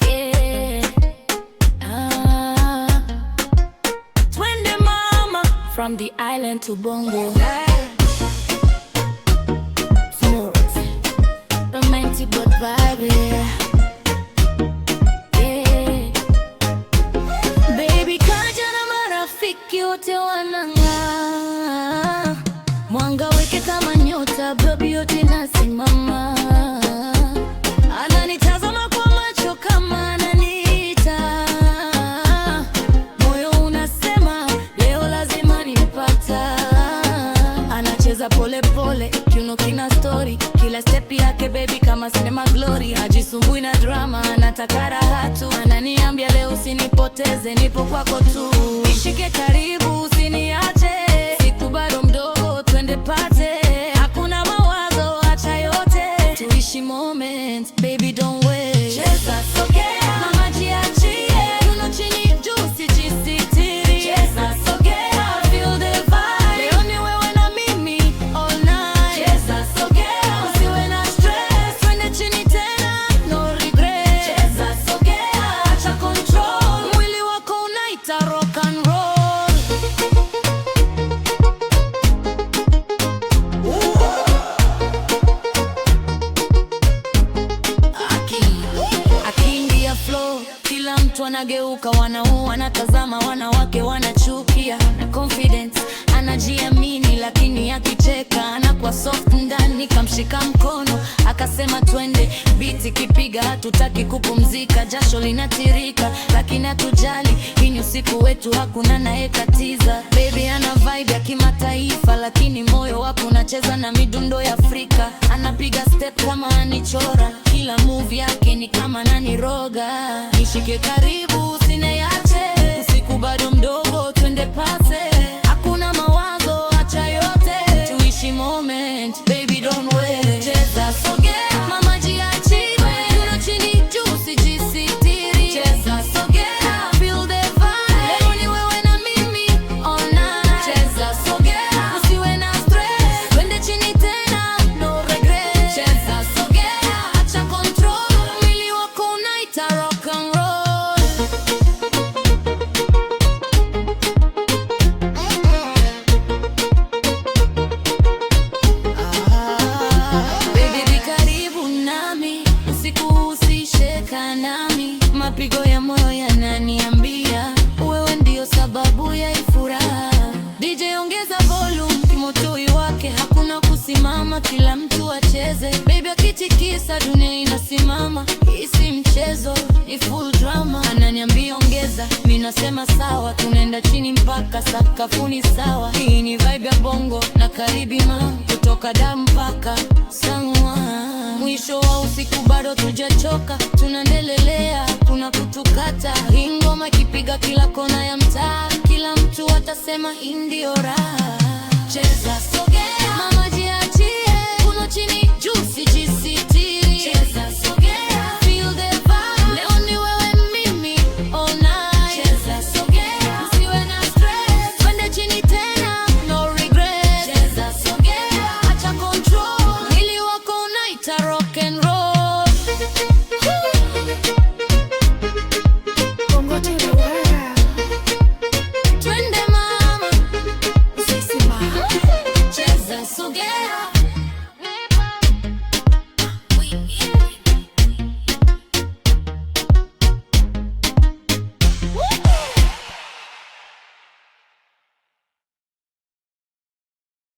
Yeah. Twende mama, from the island to Bongo. Smooth, romantic but vibe, yeah. Baby kaja na marafiki wote wanang'aa, mwanga weke kama nyota, baby yote nasimama. Ananitazama kwa macho kama ananiita, moyo unasema leo lazima nimpata. Anacheza pole pole, kiuno kina story, kila step yake baby kama sinema glory. Hajisumbui na drama, anataka raha tu. Ananiambia leo usinipoteze, nipo kwako tu. Nishike karibu, usiniache, siku bado mdogo, twende pate. Hakuna mawazo, acha yote, tuishi moment, baby don't wait. Cheza sogea, mama jiachie, kiuno chini juu sijisitiri. Cheza sogea, feel the vibe, leo ni wewe na mimi all night. Cheza sogea, usiwe na stress, twende chini tena, no regret. Cheza sogea, acha control, mwili wako unaita rock and roll. Akiingia flow, kila mtu anageuka, wanaume wanatazama, wanawake wanachukia. Na confidence, anajiamini, lakini akicheka anakuwa soft ndani. Kamshika mkono akasema twende, beat kipiga, hatutaki kupumzika. Jasho linatirika lakini hatujali, hii ni usiku wetu, hakuna anayekatiza. Baby ana vibe ya kimataifa, lakini moyo wako unacheza na midundo ya Afrika. Anapiga step kama anichora, kila move yake ni kama naniroga. Nishike karibu, usiniache, usiku bado mdogo, twende pase. Hakuna mawazo, acha yote, tuishi moment, baby don't wait. Cheza sogea, mama jiachie, kiuno chini juu sijisitiri. Cheza sogea, feel the vibe, leo ni wewe na mimi all night. Cheza sogea, usiwe na stress, twende chini tena, no regret. Cheza sogea, acha control, mwili wako unaita rock and roll. Baby be karibu nami, usiku usisheka nami. Mapigo ya moyo yananiambia wewe ndio sababu ya furaha. DJ ongeza volume, kimotoi wake hakuna kusimama, kila mtu acheze. Baby akitikisa dunia inasimama, hii si mchezo, ni full drama. Ananiambia ongeza, mimi nasema sawa, tunaenda chini mpaka sakafuni sawa. Hii ni vibe ya Bongo na Karibima, kutoka damu mpaka Sangwa. Mwisho wa usiku bado tujachoka, tunaendelea, kuna kutukata. Hii ngoma ikipiga kila kona ya mtaa, kila mtu atasema hii ndio raha. Cheza sogea, mama jiachie, kiuno chini juu sijisitiri.